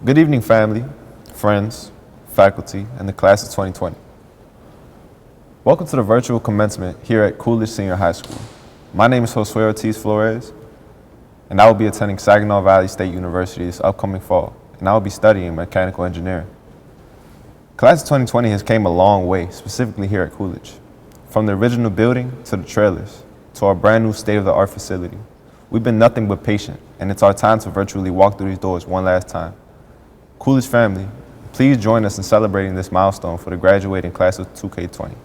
Good evening, family, friends, faculty, and the class of 2020. Welcome to the virtual commencement here at Coolidge Senior High School. My name is Josue Ortiz Flores, and I will be attending Saginaw Valley State University this upcoming fall, and I will be studying mechanical engineering. Class of 2020 has came a long way, specifically here at Coolidge. From the original building to the trailers, to our brand new state-of-the-art facility. We've been nothing but patient, and it's our time to virtually walk through these doors one last time. Coolidge family, please join us in celebrating this milestone for the graduating class of 2K20.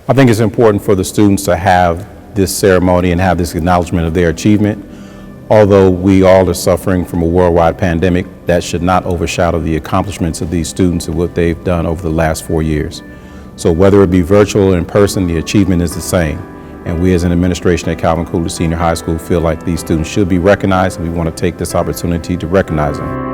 I think it's important for the students to have this ceremony and have this acknowledgement of their achievement. Although we all are suffering from a worldwide pandemic, that should not overshadow the accomplishments of these students and what they've done over the last 4 years. So whether it be virtual or in person, the achievement is the same. And we as an administration at Calvin Coolidge Senior High School feel like these students should be recognized, and we want to take this opportunity to recognize them.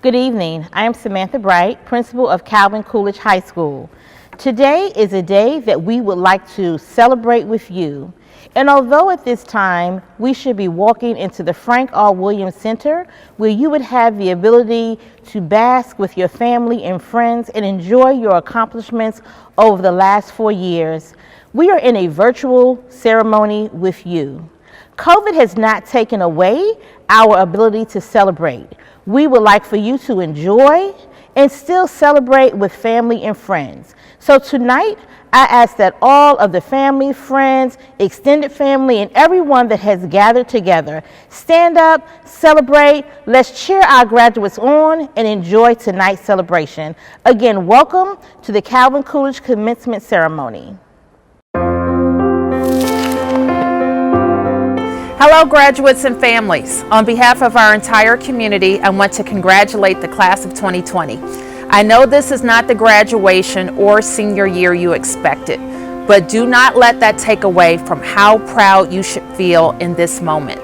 Good evening. I am Samantha Bright, principal of Calvin Coolidge High School. Today is a day that we would like to celebrate with you. And although at this time we should be walking into the Frank R. Williams Center, where you would have the ability to bask with your family and friends and enjoy your accomplishments over the last 4 years, we are in a virtual ceremony with you. COVID has not taken away our ability to celebrate. We would like for you to enjoy and still celebrate with family and friends. So tonight, I ask that all of the family, friends, extended family, and everyone that has gathered together stand up, celebrate, let's cheer our graduates on, and enjoy tonight's celebration. Again, welcome to the Calvin Coolidge Commencement Ceremony. Hello, graduates and families. On behalf of our entire community, I want to congratulate the class of 2020. I know this is not the graduation or senior year you expected, but do not let that take away from how proud you should feel in this moment.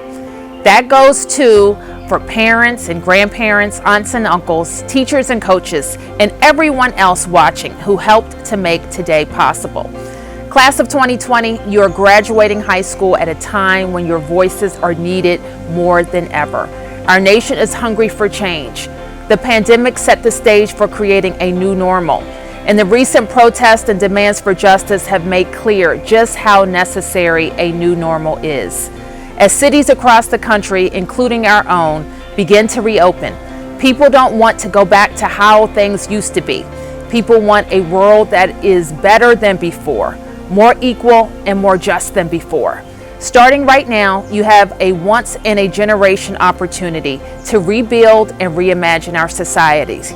That goes too for parents and grandparents, aunts and uncles, teachers and coaches, and everyone else watching who helped to make today possible. Class of 2020, you are graduating high school at a time when your voices are needed more than ever. Our nation is hungry for change. The pandemic set the stage for creating a new normal, and the recent protests and demands for justice have made clear just how necessary a new normal is. As cities across the country, including our own, begin to reopen, people don't want to go back to how things used to be. People want a world that is better than before, more equal and more just than before. Starting right now, you have a once-in-a-generation opportunity to rebuild and reimagine our societies.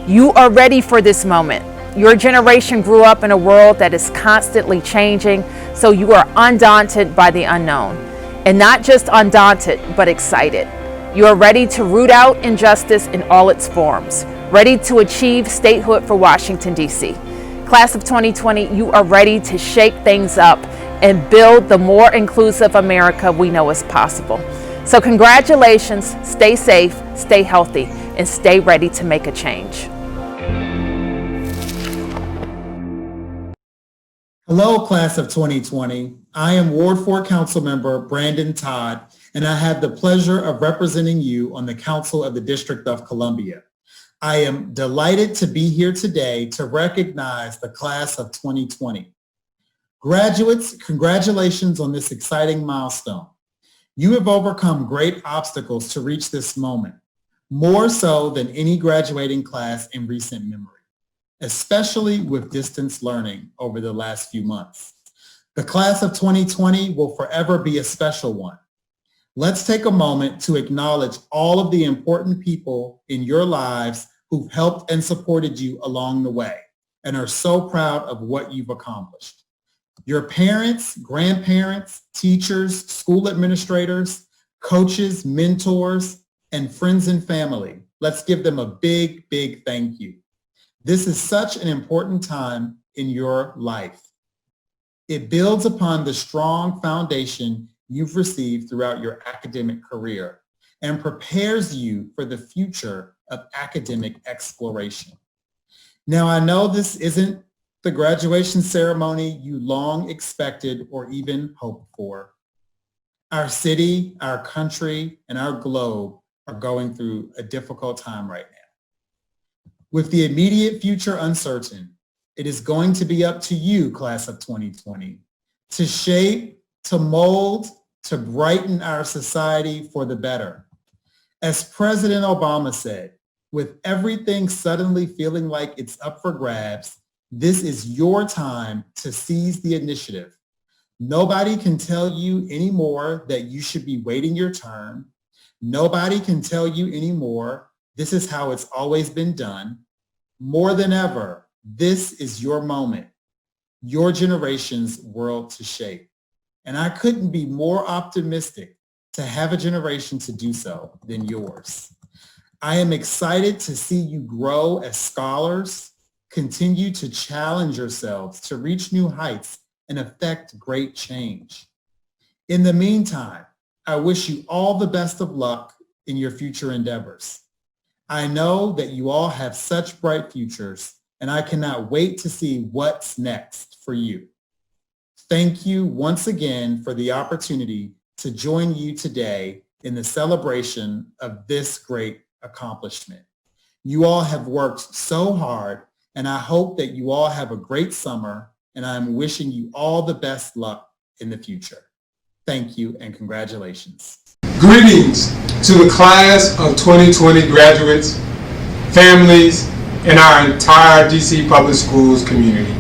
You are ready for this moment. Your generation grew up in a world that is constantly changing, so you are undaunted by the unknown. And not just undaunted, but excited. You are ready to root out injustice in all its forms, ready to achieve statehood for Washington, D.C. Class of 2020, you are ready to shake things up and build the more inclusive America we know is possible. So congratulations, stay safe, stay healthy, and stay ready to make a change. Hello, class of 2020. I am Ward 4 Council Member Brandon Todd, and I have the pleasure of representing you on the Council of the District of Columbia. I am delighted to be here today to recognize the class of 2020. Graduates, congratulations on this exciting milestone. You have overcome great obstacles to reach this moment, more so than any graduating class in recent memory, especially with distance learning over the last few months. The class of 2020 will forever be a special one. Let's take a moment to acknowledge all of the important people in your lives who've helped and supported you along the way and are so proud of what you've accomplished. Your parents, grandparents, teachers, school administrators, coaches, mentors, and friends and family. Let's give them a big, big thank you. This is such an important time in your life. It builds upon the strong foundation you've received throughout your academic career and prepares you for the future of academic exploration. Now, I know this isn't the graduation ceremony you long expected or even hoped for. Our city, our country, and our globe are going through a difficult time right now. With the immediate future uncertain, it is going to be up to you, class of 2020, to shape, to mold, to brighten our society for the better. As President Obama said, with everything suddenly feeling like it's up for grabs, this is your time to seize the initiative. Nobody can tell you anymore that you should be waiting your turn. Nobody can tell you anymore this is how it's always been done. More than ever, this is your moment, your generation's world to shape. And I couldn't be more optimistic to have a generation to do so than yours. I am excited to see you grow as scholars, continue to challenge yourselves to reach new heights and affect great change. In the meantime, I wish you all the best of luck in your future endeavors. I know that you all have such bright futures, and I cannot wait to see what's next for you. Thank you once again for the opportunity to join you today in the celebration of this great accomplishment. You all have worked so hard, and I hope that you all have a great summer, and I'm wishing you all the best luck in the future. Thank you and congratulations. Greetings to the class of 2020 graduates, families, and our entire DC Public Schools community.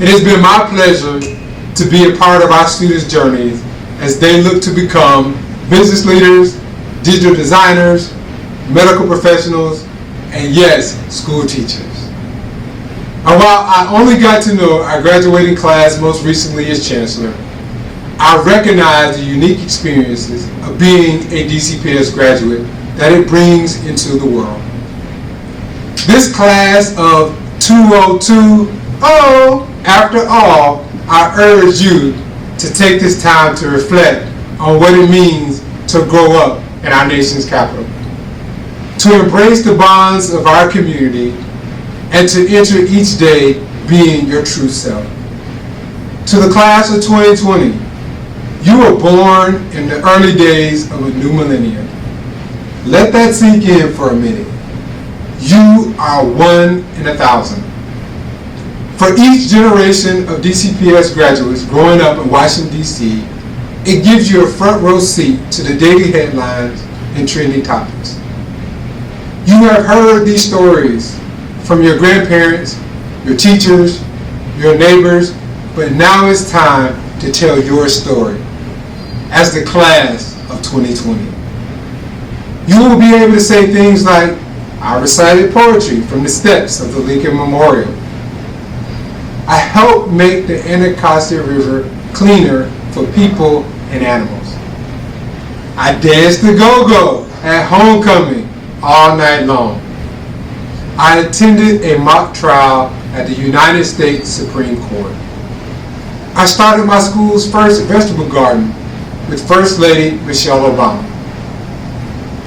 It has been my pleasure to be a part of our students' journeys as they look to become business leaders, digital designers, medical professionals, and yes, school teachers. And while I only got to know our graduating class most recently as Chancellor, I recognize the unique experiences of being a DCPS graduate that it brings into the world. This class of 2020, after all, I urge you to take this time to reflect on what it means to grow up in our nation's capital, to embrace the bonds of our community, and to enter each day being your true self. To the class of 2020, you were born in the early days of a new millennium. Let that sink in for a minute. You are 1 in 1,000. For each generation of DCPS graduates growing up in Washington, D.C., it gives you a front row seat to the daily headlines and trending topics. You have heard these stories from your grandparents, your teachers, your neighbors, but now it's time to tell your story as the class of 2020. You will be able to say things like, I recited poetry from the steps of the Lincoln Memoriam. I helped make the Anacostia River cleaner for people and animals. I danced the go-go at homecoming all night long. I attended a mock trial at the United States Supreme Court. I started my school's first vegetable garden with First Lady Michelle Obama.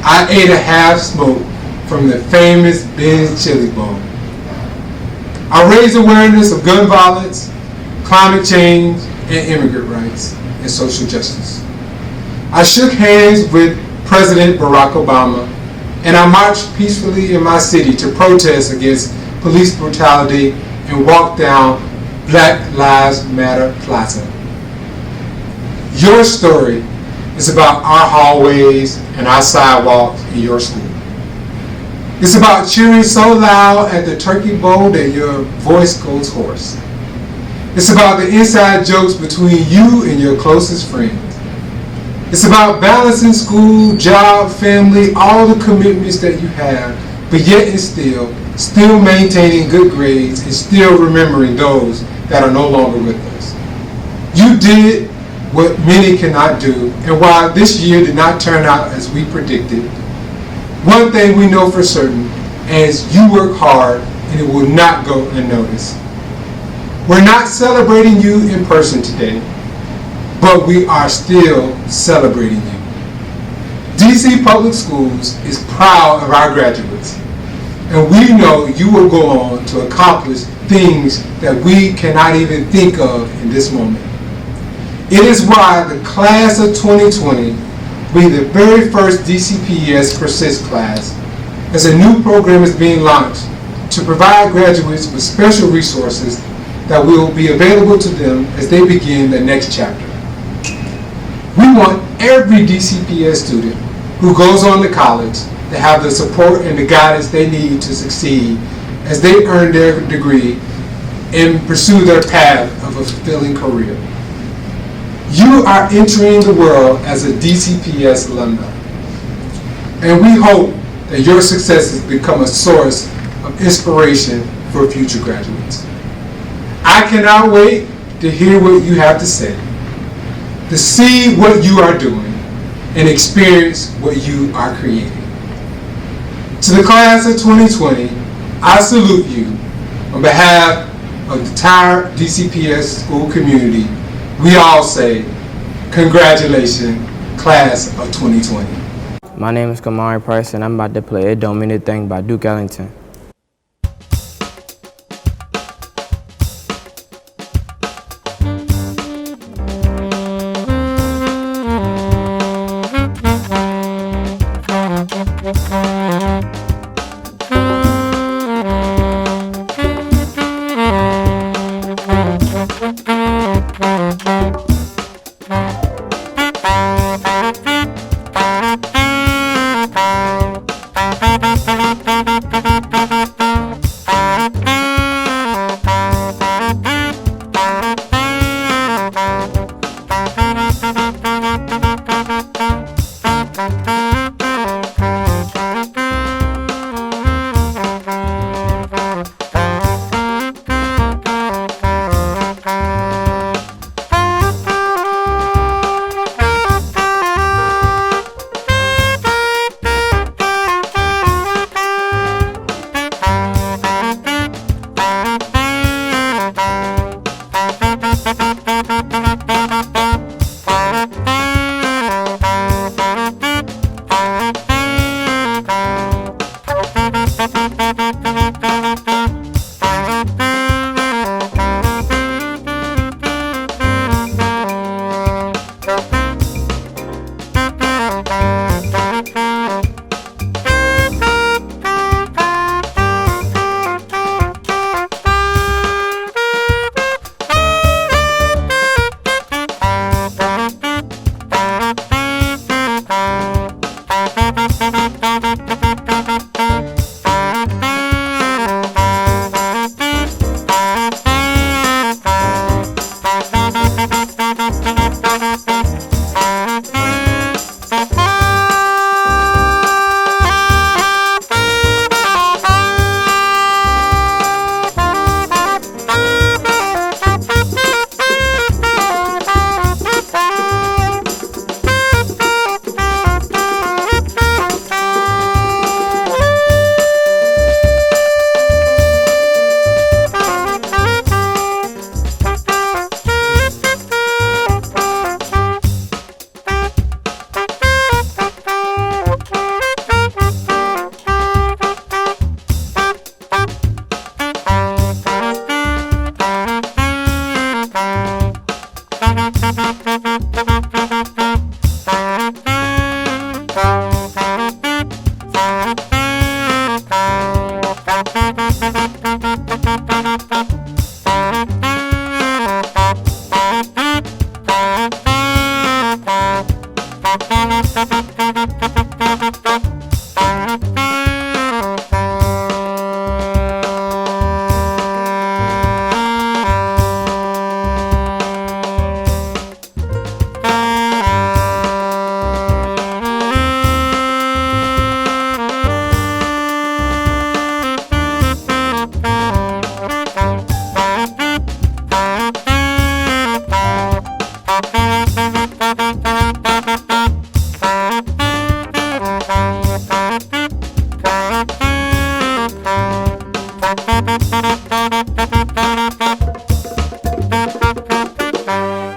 I ate a half smoke from the famous Ben's chili bone. I raised awareness of gun violence, climate change, and immigrant rights and social justice. I shook hands with President Barack Obama, and I marched peacefully in my city to protest against police brutality and walk down Black Lives Matter Plaza. Your story is about our hallways and our sidewalks in your school. It's about cheering so loud at the turkey bowl that your voice goes hoarse. It's about the inside jokes between you and your closest friends. It's about balancing school, job, family, all the commitments that you have, but yet and still maintaining good grades and still remembering those that are no longer with us. You did what many cannot do, and while this year did not turn out as we predicted, one thing we know for certain is you work hard and it will not go unnoticed. We're not celebrating you in person today, but we are still celebrating you. DC Public Schools is proud of our graduates, and we know you will go on to accomplish things that we cannot even think of in this moment. It is why the class of 2020 will be the very first DCPS Persist class, as a new program is being launched to provide graduates with special resources that will be available to them as they begin the next chapter. We want every DCPS student who goes on to college to have the support and the guidance they need to succeed as they earn their degree and pursue their path of a fulfilling career. You are entering the world as a DCPS alumni, and we hope that your successes become a source of inspiration for future graduates. I cannot wait to hear what you have to say, to see what you are doing, and experience what you are creating. To the class of 2020, I salute you on behalf of the entire DCPS school community. We all say, congratulations, class of 2020. My name is Kamari Price, and I'm about to play It Don't Mean a Thing by Duke Ellington.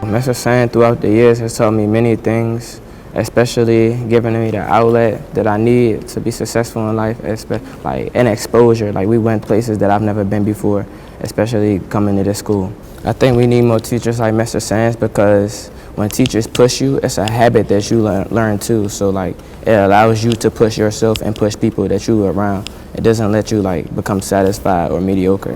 Mr. San throughout the years has taught me many things, especially giving me the outlet that I need to be successful in life, like an exposure. Like we went places that I've never been before, especially coming to this school. I think we need more teachers like Mr. Sands because when teachers push you, it's a habit that you learn too. So like it allows you to push yourself and push people that you are around. It doesn't let you like become satisfied or mediocre.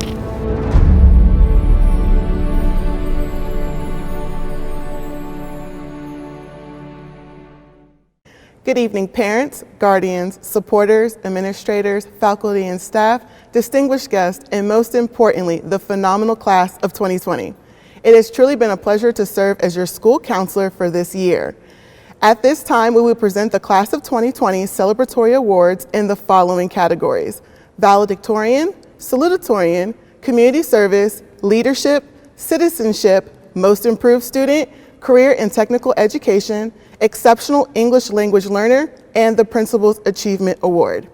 Good evening, parents, guardians, supporters, administrators, faculty and staff, distinguished guests, and most importantly, the phenomenal class of 2020. It has truly been a pleasure to serve as your school counselor for this year. At this time, we will present the Class of 2020 celebratory awards in the following categories: valedictorian, salutatorian, community service, leadership, citizenship, most improved student, career and technical education, exceptional English language learner, and the Principal's Achievement Award.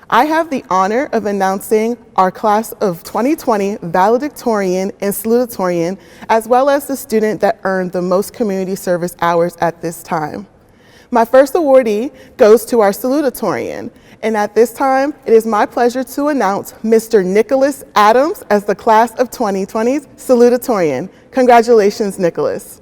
I have the honor of announcing our Class of 2020 valedictorian and salutatorian, as well as the student that earned the most community service hours at this time. My first awardee goes to our salutatorian, and at this time, it is my pleasure to announce Mr. Nicholas Adams as the Class of 2020's salutatorian. Congratulations, Nicholas.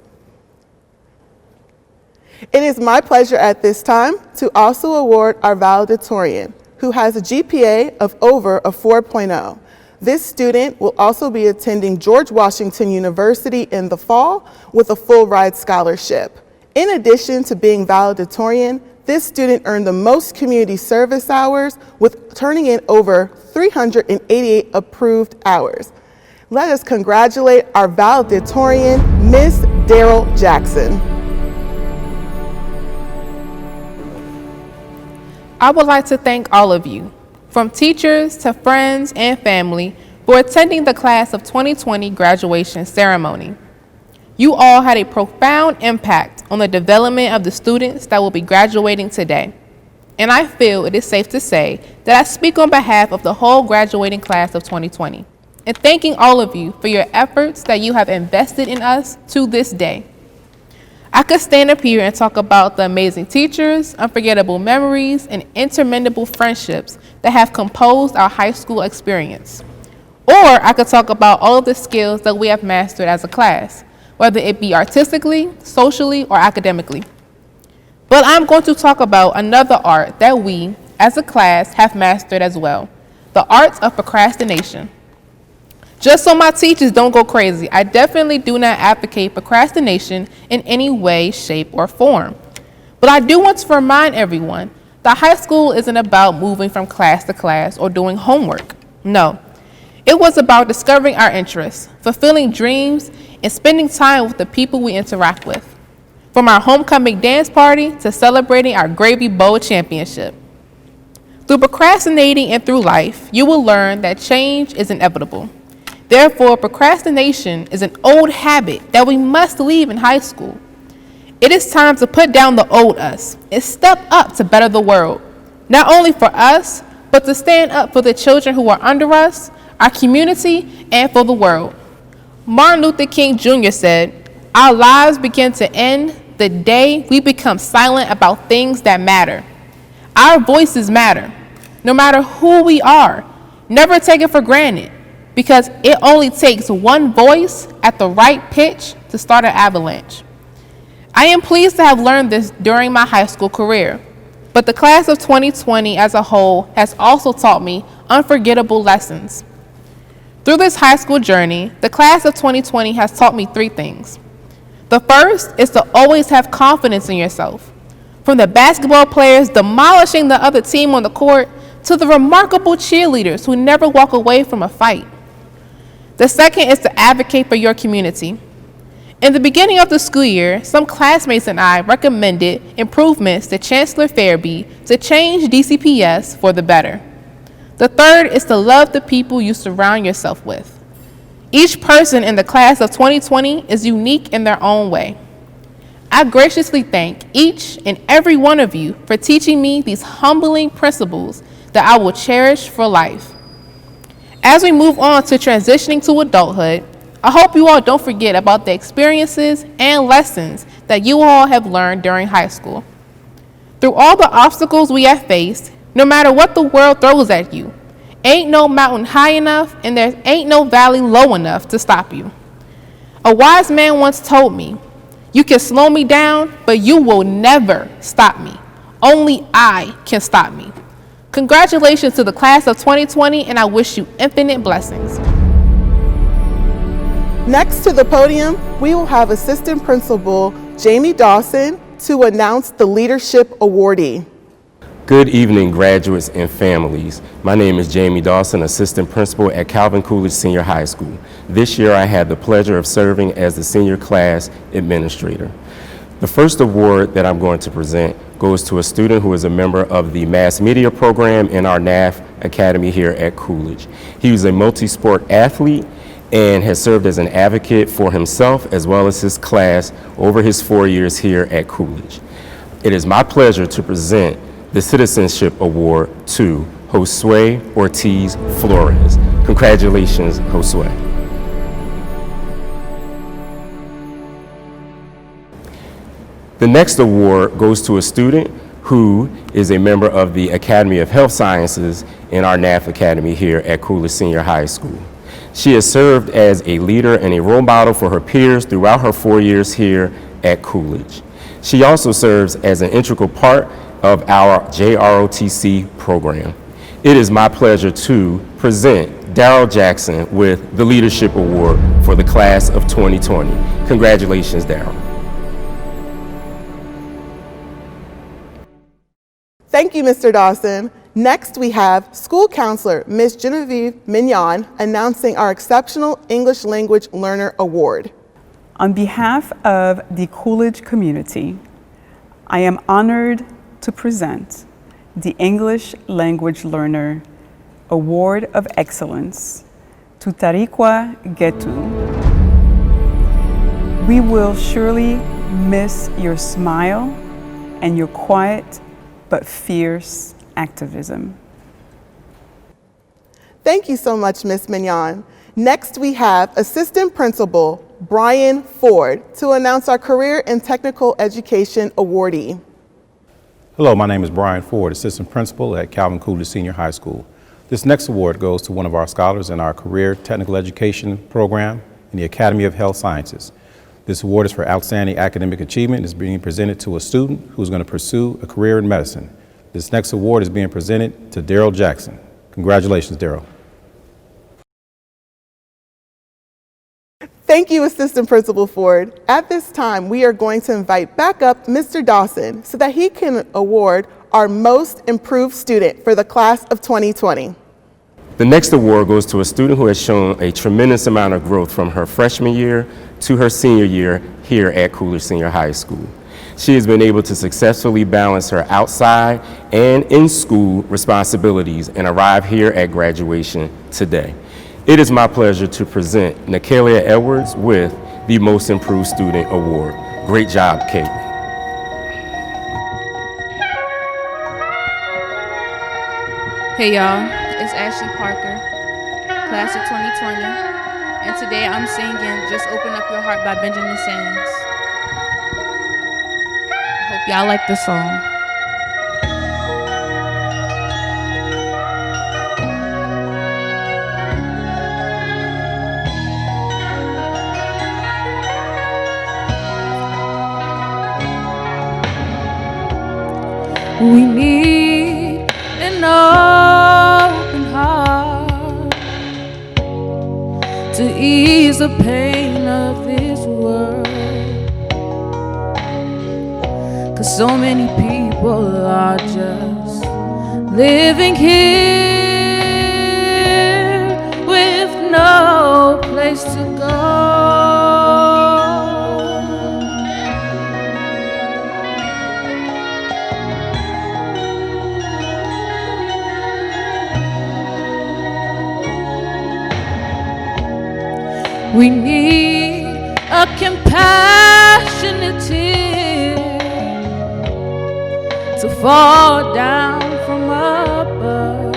It is my pleasure at this time to also award our valedictorian, who has a GPA of over a 4.0. This student will also be attending George Washington University in the fall with a full ride scholarship. In addition to being valedictorian, this student earned the most community service hours with turning in over 388 approved hours. Let us congratulate our valedictorian, Ms. Daryl Jackson. I would like to thank all of you, from teachers to friends and family, for attending the Class of 2020 graduation ceremony. You all had a profound impact on the development of the students that will be graduating today. And I feel it is safe to say that I speak on behalf of the whole graduating class of 2020, and thanking all of you for your efforts that you have invested in us to this day. I could stand up here and talk about the amazing teachers, unforgettable memories, and interminable friendships that have composed our high school experience. Or I could talk about all of the skills that we have mastered as a class, whether it be artistically, socially, or academically. But I'm going to talk about another art that we, as a class, have mastered as well, the art of procrastination. Just so my teachers don't go crazy, I definitely do not advocate procrastination in any way, shape, or form. But I do want to remind everyone that high school isn't about moving from class to class or doing homework. No, it was about discovering our interests, fulfilling dreams, and spending time with the people we interact with. From our homecoming dance party to celebrating our Gravy Bowl championship. Through procrastinating and through life, you will learn that change is inevitable. Therefore, procrastination is an old habit that we must leave in high school. It is time to put down the old us and step up to better the world, not only for us, but to stand up for the children who are under us, our community, and for the world. Martin Luther King Jr. said, "Our lives begin to end the day we become silent about things that matter." Our voices matter, no matter who we are. Never take it for granted, because it only takes one voice at the right pitch to start an avalanche. I am pleased to have learned this during my high school career, but the class of 2020 as a whole has also taught me unforgettable lessons. Through this high school journey, the class of 2020 has taught me three things. The first is to always have confidence in yourself. From the basketball players demolishing the other team on the court to the remarkable cheerleaders who never walk away from a fight. The second is to advocate for your community. In the beginning of the school year, some classmates and I recommended improvements to Chancellor Fairby to change DCPS for the better. The third is to love the people you surround yourself with. Each person in the class of 2020 is unique in their own way. I graciously thank each and every one of you for teaching me these humbling principles that I will cherish for life. As we move on to transitioning to adulthood, I hope you all don't forget about the experiences and lessons that you all have learned during high school. Through all the obstacles we have faced, no matter what the world throws at you, ain't no mountain high enough and there ain't no valley low enough to stop you. A wise man once told me, "You can slow me down, but you will never stop me. Only I can stop me." Congratulations to the class of 2020, and I wish you infinite blessings. Next to the podium, we will have Assistant Principal Jamie Dawson to announce the Leadership Awardee. Good evening, graduates and families. My name is Jamie Dawson, Assistant Principal at Coolidge Senior High School. This year I had the pleasure of serving as the Senior Class Administrator. The first award that I'm going to present goes to a student who is a member of the Mass Media program in our NAF Academy here at Coolidge. He was a multi-sport athlete and has served as an advocate for himself as well as his class over his 4 years here at Coolidge. It is my pleasure to present the Citizenship Award to Josue Ortiz Flores. Congratulations, Josue. The next award goes to a student who is a member of the Academy of Health Sciences in our NAF Academy here at Coolidge Senior High School. She has served as a leader and a role model for her peers throughout her 4 years here at Coolidge. She also serves as an integral part of our JROTC program. It is my pleasure to present Daryl Jackson with the Leadership Award for the class of 2020. Congratulations, Daryl. Thank you, Mr. Dawson. Next, we have School Counselor Ms. Genevieve Mignon announcing our Exceptional English Language Learner Award. On behalf of the Coolidge community, I am honored to present the English Language Learner Award of Excellence to Tariqua Getu. We will surely miss your smile and your quiet but fierce activism. Thank you so much, Ms. Mignon. Next, we have Assistant Principal Brian Ford to announce our Career and Technical Education Awardee. Hello, my name is Brian Ford, Assistant Principal at Coolidge Senior High School. This next award goes to one of our scholars in our Career Technical Education program in the Academy of Health Sciences. This award is for outstanding academic achievement and is being presented to a student who's going to pursue a career in medicine. This next award is being presented to Daryl Jackson. Congratulations, Daryl. Thank you, Assistant Principal Ford. At this time, we are going to invite back up Mr. Dawson so that he can award our Most Improved Student for the class of 2020. The next award goes to a student who has shown a tremendous amount of growth from her freshman year to her senior year here at Coolidge Senior High School. She has been able to successfully balance her outside and in-school responsibilities and arrive here at graduation today. It is my pleasure to present Nakalia Edwards with the Most Improved Student Award. Great job, Caitlin. Hey y'all, it's Ashley Parker, class of 2020, and today I'm singing Just Open Up Your Heart by Benjamin Sands. I hope y'all like the song. We need an open heart to ease the pain of this world, 'cause so many people are just living here with no place to go. We need a compassionate tear to fall down from above,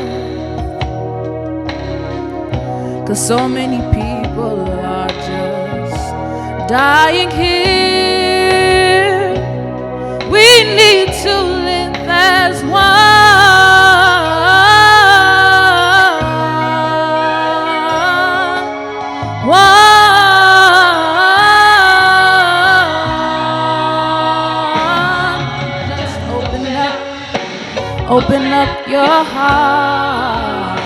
'cause so many people are just dying here. We need to live as Just open up your heart.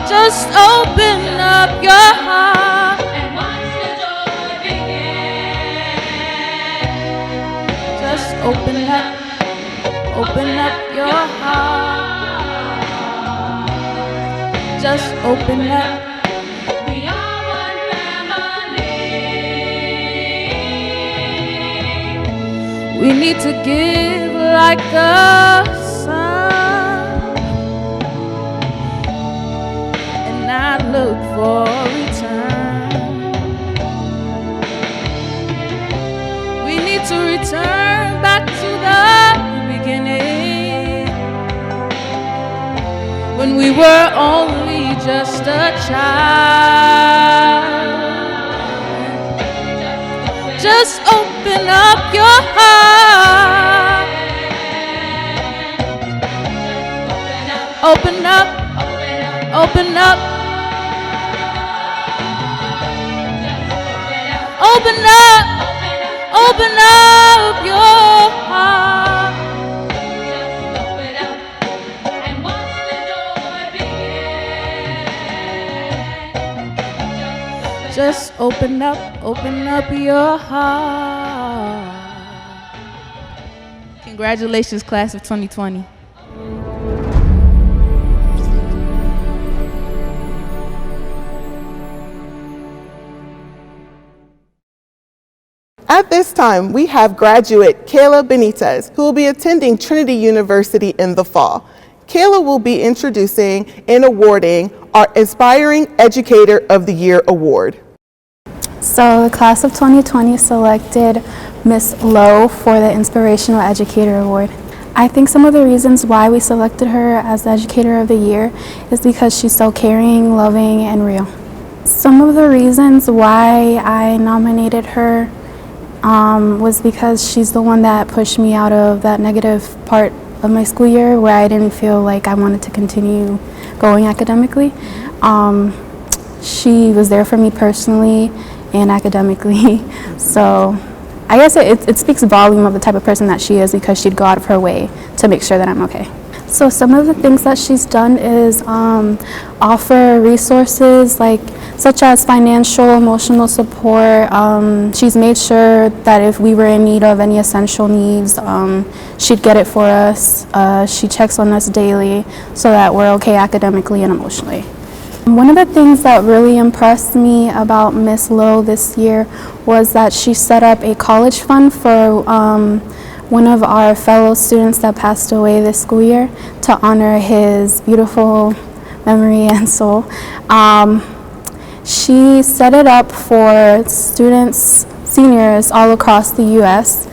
Just open up your heart. And watch the joy begin. Just open up your heart. Just open up. We are one family. We need to give like the sun and not look for return. We need to return back to the beginning, when we were only just a child. Just open up your heart. Open up, open up, open up, open up your heart. And watch the joy begin. Just open up your heart. Congratulations, class of 2020. At this time, we have graduate Kayla Benitez, who will be attending Trinity University in the fall. Kayla will be introducing and awarding our Inspiring Educator of the Year award. So the class of 2020 selected Miss Lowe for the Inspirational Educator Award. I think some of the reasons why we selected her as the Educator of the Year is because she's so caring, loving, and real. Some of the reasons why I nominated her was because she's the one that pushed me out of that negative part of my school year where I didn't feel like I wanted to continue going academically. She was there for me personally and academically. So I guess it speaks volume of the type of person that she is, because she'd go out of her way to make sure that I'm okay. So some of the things that she's done is offer resources such as financial, emotional support. She's made sure that if we were in need of any essential needs, she'd get it for us. She checks on us daily so that we're okay academically and emotionally. One of the things that really impressed me about Miss Lowe this year was that she set up a college fund for one of our fellow students that passed away this school year to honor his beautiful memory and soul. She set it up for students, seniors all across the U.S.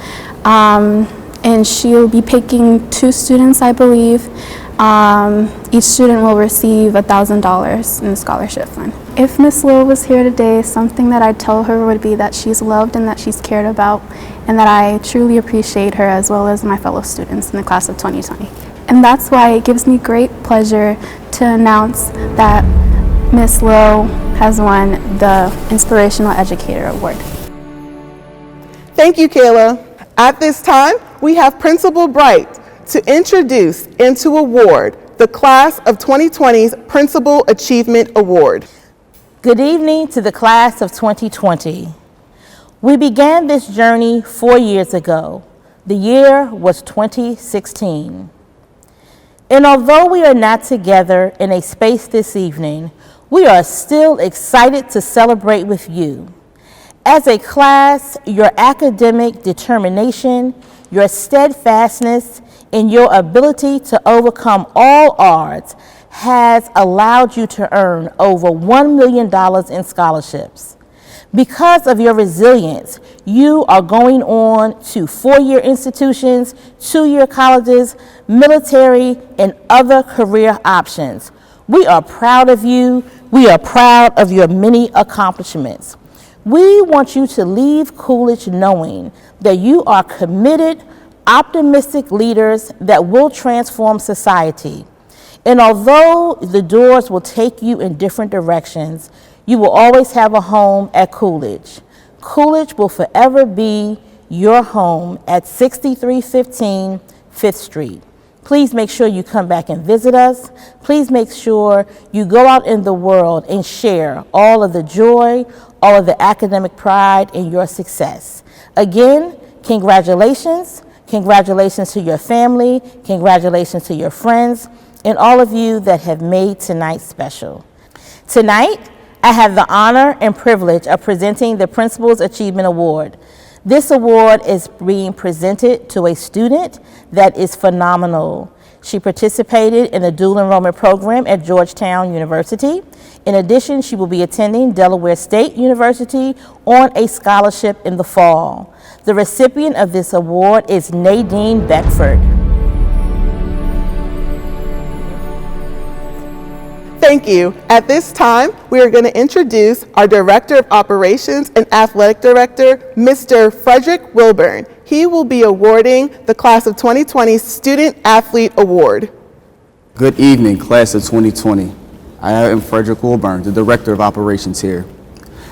And she'll be picking 2 students, I believe. Each student will receive $1,000 in the scholarship fund. If Miss Lowe was here today, something that I'd tell her would be that she's loved and that she's cared about, and that I truly appreciate her as well as my fellow students in the class of 2020. And that's why it gives me great pleasure to announce that Miss Lowe has won the Inspirational Educator Award. Thank you, Kayla. At this time, we have Principal Bright to introduce and to award the Class of 2020's Principal Achievement Award. Good evening to the class of 2020. We began this journey 4 years ago. The year was 2016. And although we are not together in a space this evening, we are still excited to celebrate with you. As a class, your academic determination, your steadfastness, and your ability to overcome all odds has allowed you to earn over $1 million in scholarships. Because of your resilience, you are going on to 4-year institutions, 2-year colleges, military, and other career options. We are proud of you. We are proud of your many accomplishments. We want you to leave Coolidge knowing that you are committed, optimistic leaders that will transform society. And although the doors will take you in different directions, you will always have a home at Coolidge. Coolidge will forever be your home at 6315 5th Street. Please make sure you come back and visit us. Please make sure you go out in the world and share all of the joy, all of the academic pride in your success. Again, congratulations. Congratulations to your family. Congratulations to your friends and all of you that have made tonight special. Tonight, I have the honor and privilege of presenting the Principal's Achievement Award. This award is being presented to a student that is phenomenal. She participated in the dual enrollment program at Georgetown University. In addition, she will be attending Delaware State University on a scholarship in the fall. The recipient of this award is Nadine Beckford. Thank you. At this time, we are going to introduce our Director of Operations and Athletic Director, Mr. Frederick Wilburn. He will be awarding the Class of 2020 Student Athlete Award. Good evening, Class of 2020. I am Frederick Wilburn, the Director of Operations here.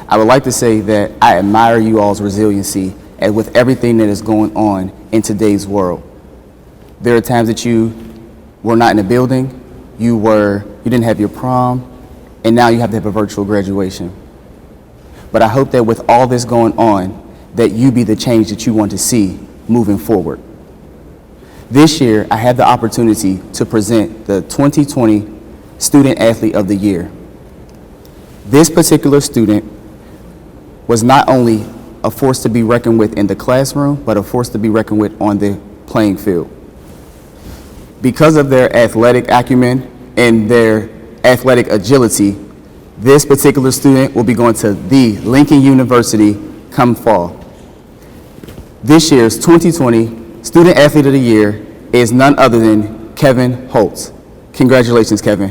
I would like to say that I admire you all's resiliency and with everything that is going on in today's world. There are times that you were not in a building, you didn't have your prom, and now you have to have a virtual graduation. But I hope that with all this going on, that you be the change that you want to see moving forward. This year, I had the opportunity to present the 2020 Student Athlete of the Year. This particular student was not only a force to be reckoned with in the classroom, but a force to be reckoned with on the playing field. Because of their athletic acumen and their athletic agility, this particular student will be going to the Lincoln University come fall. This year's 2020 Student Athlete of the Year is none other than Kevin Holtz. Congratulations, Kevin.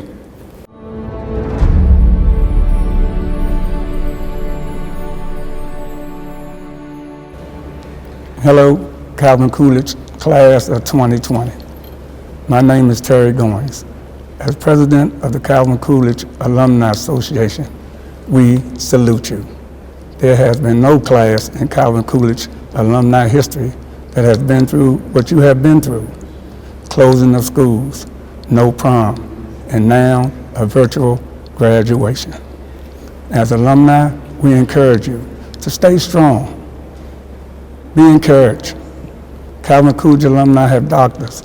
Hello, Calvin Coolidge, Class of 2020. My name is Terry Goins. As President of the Calvin Coolidge Alumni Association, we salute you. There has been no class in Calvin Coolidge alumni history that has been through what you have been through. Closing of schools, no prom, and now a virtual graduation. As alumni, we encourage you to stay strong. Be encouraged. Calvin Coolidge alumni have doctors,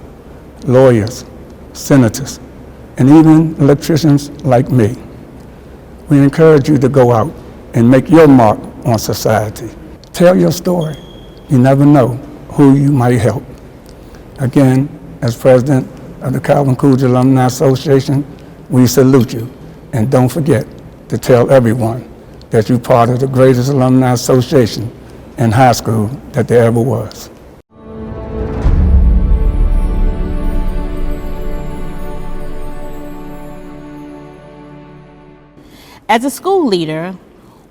lawyers, senators, and even electricians like me. We encourage you to go out and make your mark on society. Tell your story. You never know who you might help. Again, as President of the Calvin Coolidge Alumni Association, we salute you. And don't forget to tell everyone that you're part of the greatest alumni association in high school that there ever was. As a school leader,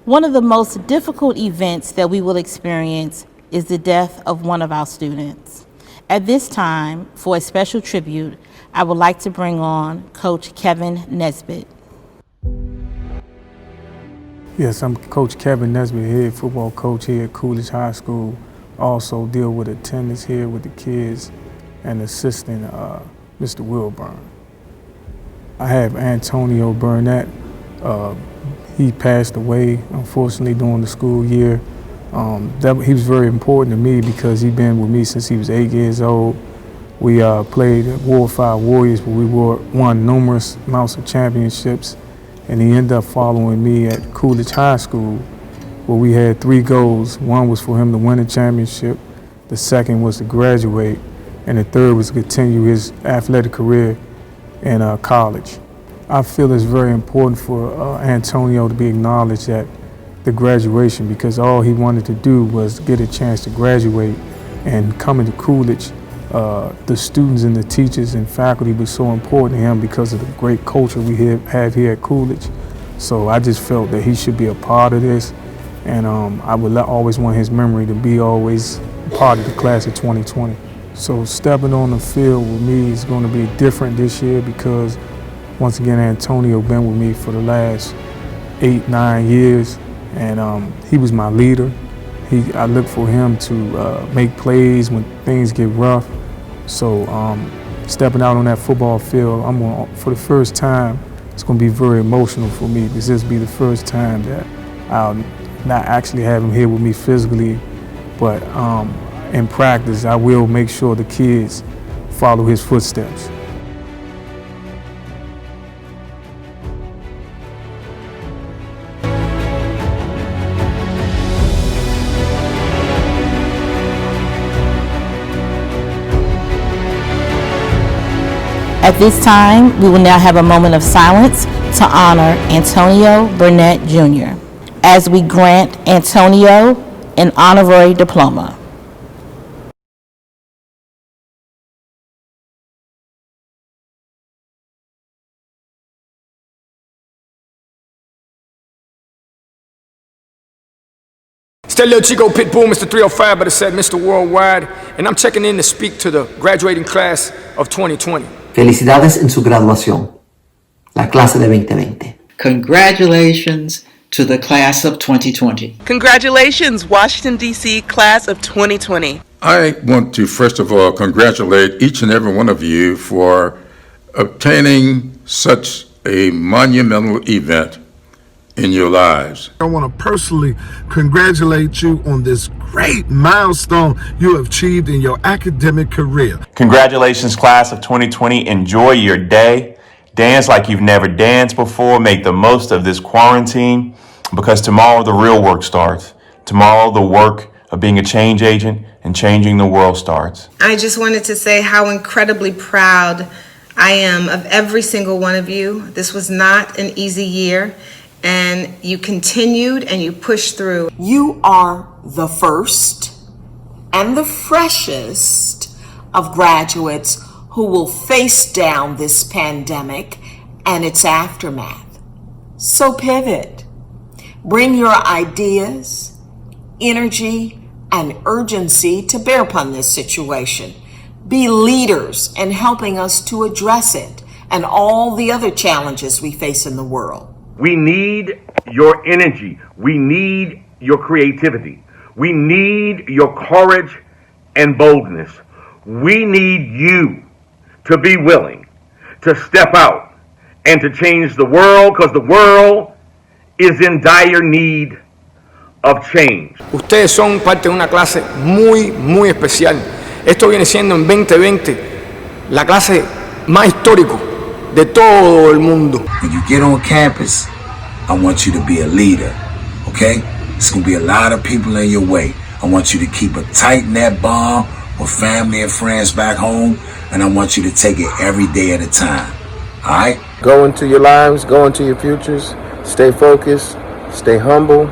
one of the most difficult events that we will experience is the death of one of our students. At this time, for a special tribute, I would like to bring on Coach Kevin Nesbitt. Yes, I'm Coach Kevin Nesbitt, head football coach here at Coolidge High School. Also deal with attendance here with the kids and assistant Mr. Wilburn. I have Antonio Burnett. He passed away, unfortunately, during the school year. He was very important to me because he'd been with me since he was 8 years old. We played at War 5 Warriors, but we won numerous amounts of championships. And he ended up following me at Coolidge High School, where we had 3 goals. One was for him to win a championship, the second was to graduate, and the third was to continue his athletic career in college. I feel it's very important for Antonio to be acknowledged at the graduation, because all he wanted to do was get a chance to graduate and come into Coolidge the students and the teachers and faculty was so important to him because of the great culture we have here at Coolidge. So I just felt that he should be a part of this, and I would always want his memory to be always part of the class of 2020. So stepping on the field with me is going to be different this year because, once again, Antonio been with me for the last 8-9 years, and he was my leader. I look for him to make plays when things get rough. So stepping out on that football field, for the first time, it's going to be very emotional for me because this will be the first time that I'll not actually have him here with me physically, but in practice, I will make sure the kids follow his footsteps. At this time, we will now have a moment of silence to honor Antonio Burnett Jr. as we grant Antonio an honorary diploma. It's that little Chico Pitbull, Mr. 305, but it said Mr. Worldwide, and I'm checking in to speak to the graduating class of 2020. Felicidades en su graduación, la clase de 2020. Congratulations to the class of 2020. Congratulations, Washington, D.C. class of 2020. I want to first of all congratulate each and every one of you for obtaining such a monumental event in your lives. I want to personally congratulate you on this great milestone you have achieved in your academic career. Congratulations, class of 2020. Enjoy your day. Dance like you've never danced before. Make the most of this quarantine because tomorrow the real work starts. Tomorrow the work of being a change agent and changing the world starts. I just wanted to say how incredibly proud I am of every single one of you. This was not an easy year, and you continued and you pushed through. You are the first and the freshest of graduates who will face down this pandemic and its aftermath. So pivot. Bring your ideas, energy, and urgency to bear upon this situation. Be leaders in helping us to address it and all the other challenges we face in the world. We need your energy. We need your creativity. We need your courage and boldness. We need you to be willing to step out and to change the world, because the world is in dire need of change. Ustedes son parte de una clase muy especial. Esto viene siendo en 2020 la clase más histórica de todo el mundo. When you get on campus, I want you to be a leader, okay? There's gonna be a lot of people in your way. I want you to keep a tight-knit bond with family and friends back home, and I want you to take it every day at a time, all right? Go into your lives, go into your futures, stay focused, stay humble,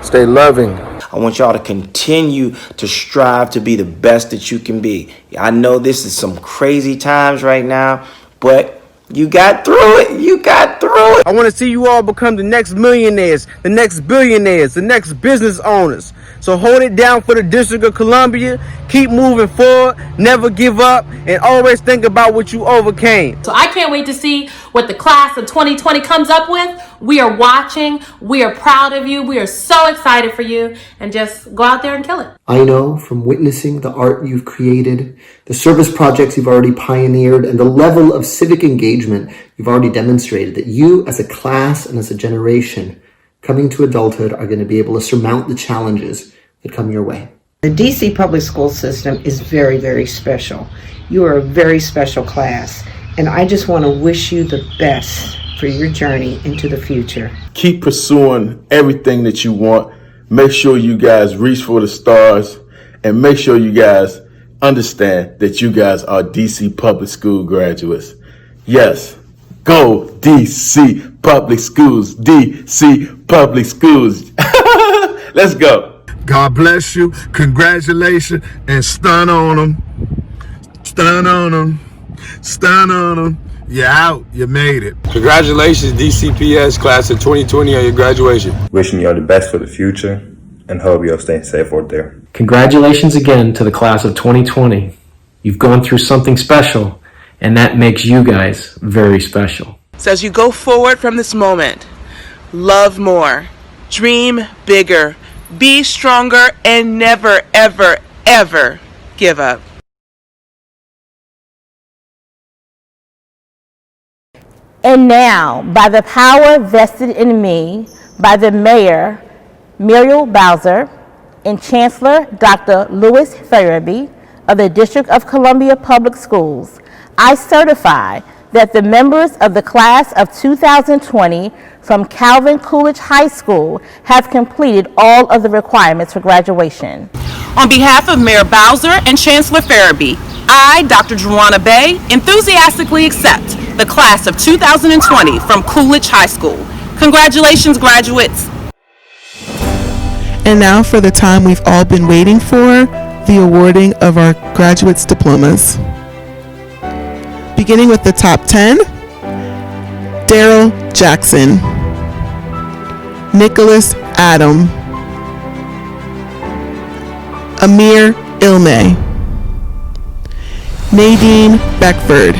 stay loving. I want y'all to continue to strive to be the best that you can be. I know this is some crazy times right now, but you got through it. You got through it. I want to see you all become the next millionaires, the next billionaires, the next business owners. So hold it down for the District of Columbia. Keep moving forward. Never give up. And always think about what you overcame. So I can't wait to see what the class of 2020 comes up with. We are watching. We are proud of you. We are so excited for you. And just go out there and kill it. I know from witnessing the art you've created, the service projects you've already pioneered, and the level of civic engagement you've already demonstrated that you as a class and as a generation coming to adulthood are going to be able to surmount the challenges that come your way. The DC public school system is very, very special. You are a very special class, and I just want to wish you the best for your journey into the future. Keep pursuing everything that you want. Make sure you guys reach for the stars, and make sure you guys understand that you guys are DC public school graduates. Yes, go DC public schools, DC public schools. Let's go. God bless you. Congratulations, and stun on them. Stun on them. Stun on them. You're out. You made it. Congratulations, DCPS class of 2020 on your graduation. Wishing you all the best for the future and hope you all stay safe out there. Congratulations again to the class of 2020. You've gone through something special, and that makes you guys very special. So as you go forward from this moment, love more, dream bigger, be stronger, and never, ever, ever give up. And now, by the power vested in me by the Mayor, Muriel Bowser, and Chancellor, Dr. Louis Farabee of the District of Columbia Public Schools, I certify that the members of the class of 2020 from Calvin Coolidge High School have completed all of the requirements for graduation. On behalf of Mayor Bowser and Chancellor Farabee, I, Dr. Joanna Bay, enthusiastically accept the class of 2020 from Coolidge High School. Congratulations, graduates. And now for the time we've all been waiting for, the awarding of our graduates' diplomas. Beginning with the top 10, Daryl Jackson, Nicholas Adam, Amir Ilme, Nadine Beckford,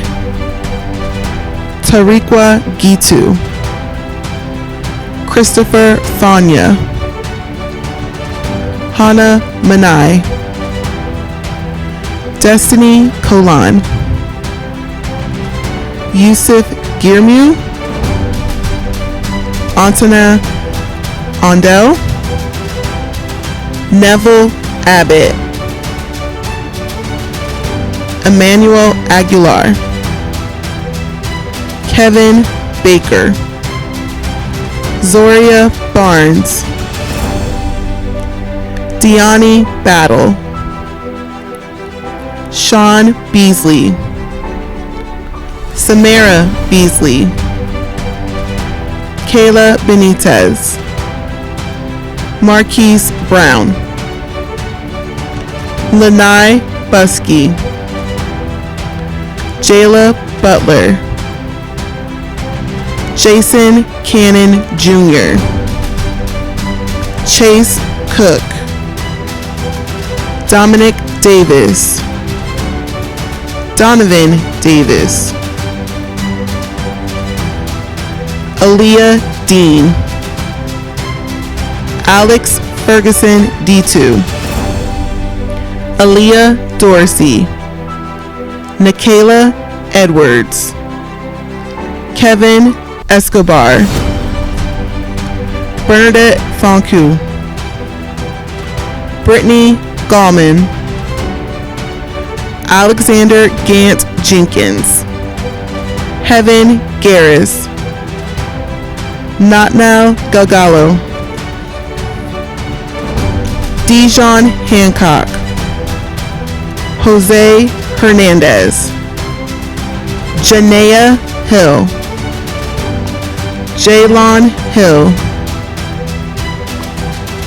Tariqua Gitu, Christopher Thanya, Hannah Manai, Destiny Kolan, Yusuf Girmu, Antona Ondel, Neville Abbott, Emmanuel Aguilar, Kevin Baker, Zoria Barnes, Deani Battle, Sean Beasley, Samara Beasley, Kayla Benitez, Marquise Brown, Lanai Buskey, Jayla Butler, Jason Cannon Jr., Chase Cook, Dominic Davis, Donovan Davis, Aaliyah Dean, Alex Ferguson D2, Aaliyah Dorsey, Nikayla Edwards, Kevin Escobar, Bernadette Foncu, Brittany Gallman, Alexander Gant Jenkins, Heaven Garris, Natnal Galgalo, Dijon Hancock, Jose Hernandez, Janea Hill, Jaylon Hill,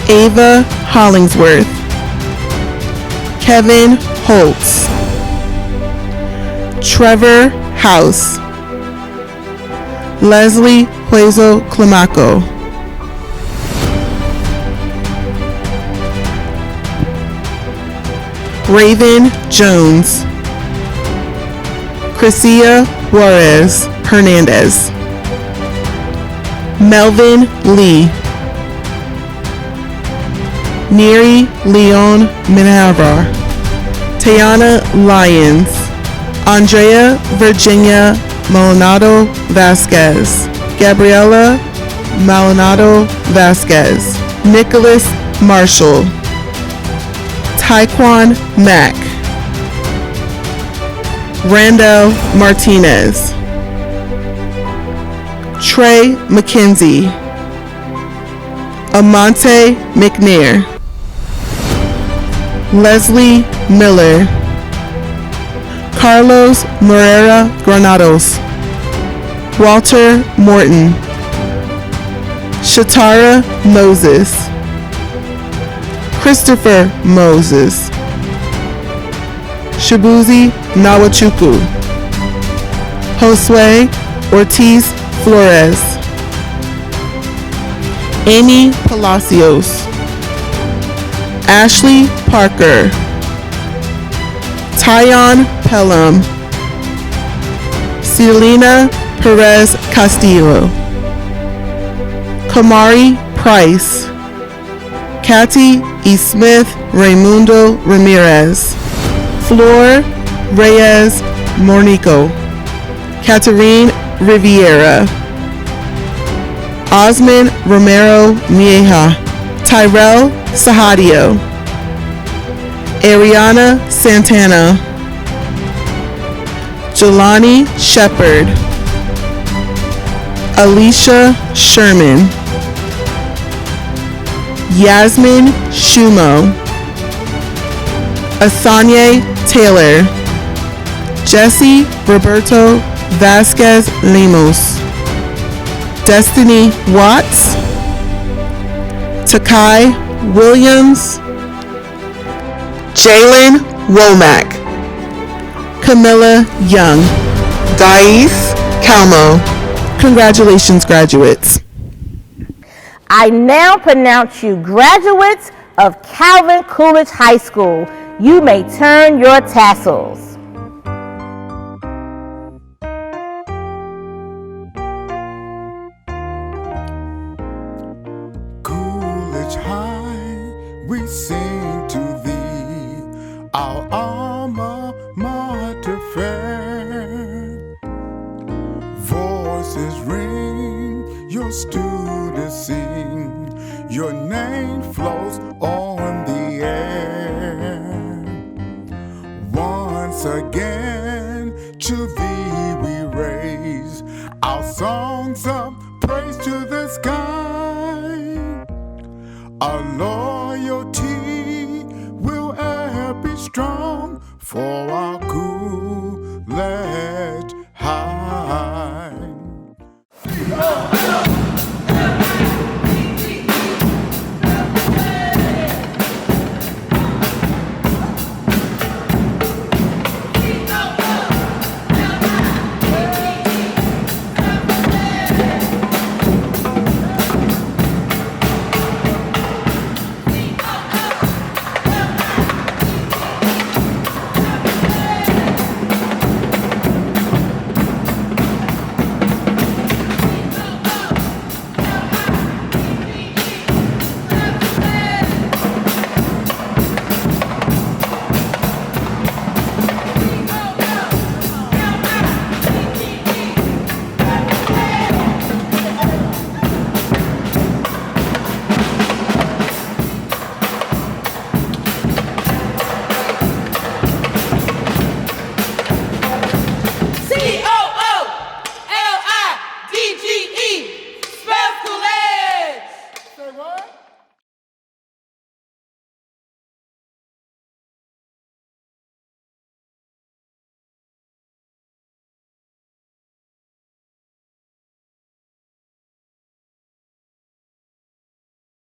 Ava Hollingsworth, Kevin Holtz, Trevor House, Leslie Hueso Climaco, Raven Jones, Crisia Juarez Hernandez, Melvin Lee, Neri Leon Minarvar, Tayana Lyons, Andrea Virginia Maldonado Vasquez, Gabriela Maldonado Vasquez, Nicholas Marshall, Taekwon Mack, Randall Martinez, Trey McKenzie, Amante McNair, Leslie Miller, Carlos Moreira Granados, Walter Morton, Shatara Moses, Christopher Moses, Shibuzi Nawachukwu, Josue Ortiz Flores, Amy Palacios, Ashley Parker, Tyon Pelham, Selena Perez Castillo, Kamari Price, Kathy E. Smith Raimundo Ramirez, Flor Reyes Mornico, Caterine Riviera, Osman Romero Mieja, Tyrell Sahadio, Ariana Santana, Jelani Shepard, Alicia Sherman, Yasmin Shumo, Asanye Taylor, Jesse Roberto Vasquez Lemos, Destiny Watts, Takai Williams, Jalen Womack, Camilla Young, Dais Calmo. Congratulations, graduates. I now pronounce you graduates of Calvin Coolidge High School. You may turn your tassels. Coolidge High, we sing to thee, our alma mater fair. Voices ring, your students sing, your name flows on the air. Once again, to thee we raise our songs of praise to the sky. Our loyalty will ever be strong for our Coolidge